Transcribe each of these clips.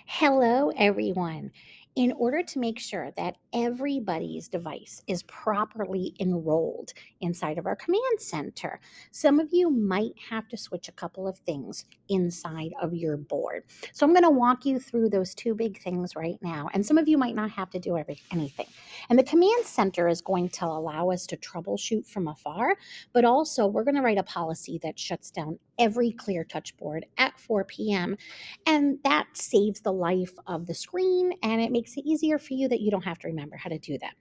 Hello, everyone. In order to make sure that everybody's device is properly enrolled inside of our command center, some of you might have to switch a couple of things inside of your board. So I'm going to walk you through those two big things right now. And some of you might not have to do anything. And the command center is going to allow us to troubleshoot from afar, but also we're going to write a policy that shuts down every Cleartouch board at 4 p.m. And that saves the life of the screen and it makes it easier for you that you don't have to remember how to do that.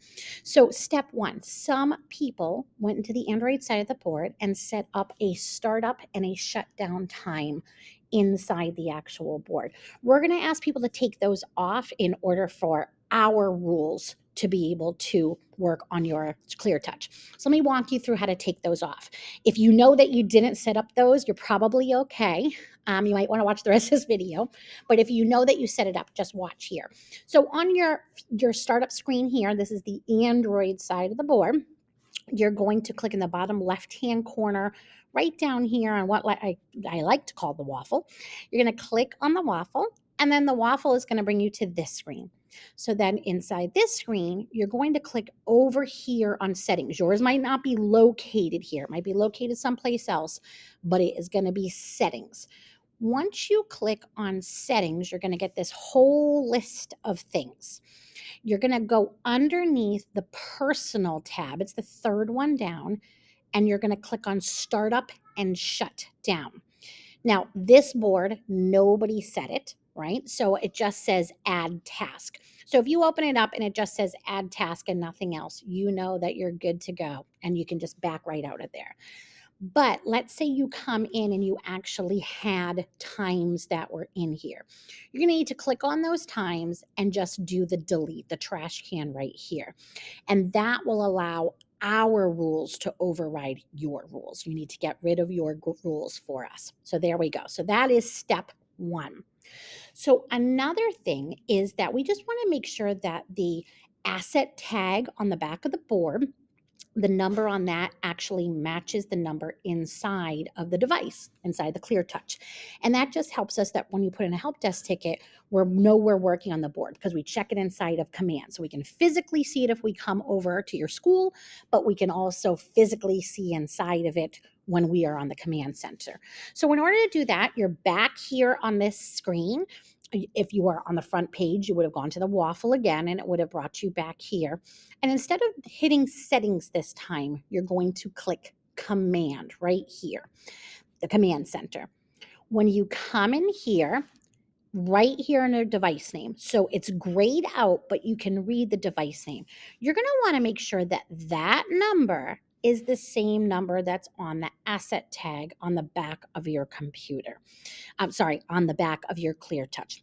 So, step one, some people went into the Android side of the board and set up a startup and a shutdown time inside the actual board. We're going to ask people to take those off in order for our rules to be able to work on your Cleartouch. So let me walk you through how to take those off. If you know that you didn't set up those, you're probably okay. You might want to watch the rest of this video, but if you know that you set it up, just watch here. So on your startup screen here, this is the Android side of the board. You're going to click in the bottom left-hand corner, right down here on what I like to call the waffle. You're going to click on the waffle, and then the waffle is going to bring you to this screen. So then inside this screen, you're going to click over here on settings. Yours might not be located here. It might be located someplace else, but it is going to be settings. Once you click on settings, you're going to get this whole list of things. You're going to go underneath the personal tab. It's the third one down, and you're going to click on startup and shut down. Now, this board, nobody set it, right? So it just says add task. So if you open it up and it just says add task and nothing else, you know that you're good to go and you can just back right out of there. But let's say you come in and you actually had times that were in here. You're going to need to click on those times and just do the delete, the trash can right here. And that will allow our rules to override your rules. You need to get rid of your rules for us. So there we go. So that is step one. So another thing is that we just want to make sure that the asset tag on the back of the board, the number on that actually matches the number inside of the device, inside the Cleartouch. And that just helps us that when you put in a help desk ticket, know we're working on the board because we check it inside of command. So we can physically see it if we come over to your school, but we can also physically see inside of it when we are on the command center. So in order to do that, you're back here on this screen. If you are on the front page, you would have gone to the waffle again and it would have brought you back here. And instead of hitting settings this time, you're going to click command right here, the command center. When you come in here, right here in a device name, so it's grayed out, but you can read the device name. You're going to want to make sure that that number is the same number that's on the asset tag on the back of your computer. I'm sorry, on the back of your Cleartouch.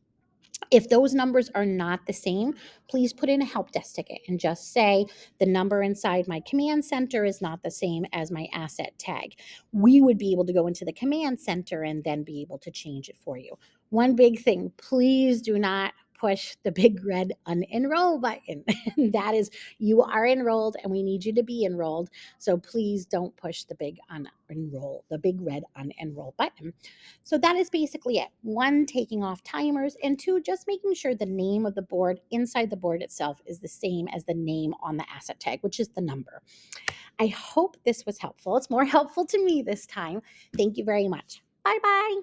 If those numbers are not the same, please put in a help desk ticket and just say the number inside my command center is not the same as my asset tag. We would be able to go into the command center and then be able to change it for you. One big thing, please do not push the big red unenroll button. That is, you are enrolled and we need you to be enrolled. So please don't push the big unenroll, the big red unenroll button. So that is basically it. One, taking off timers, and two, just making sure the name of the board inside the board itself is the same as the name on the asset tag, which is the number. I hope this was helpful. It's more helpful to me this time. Thank you very much. Bye bye.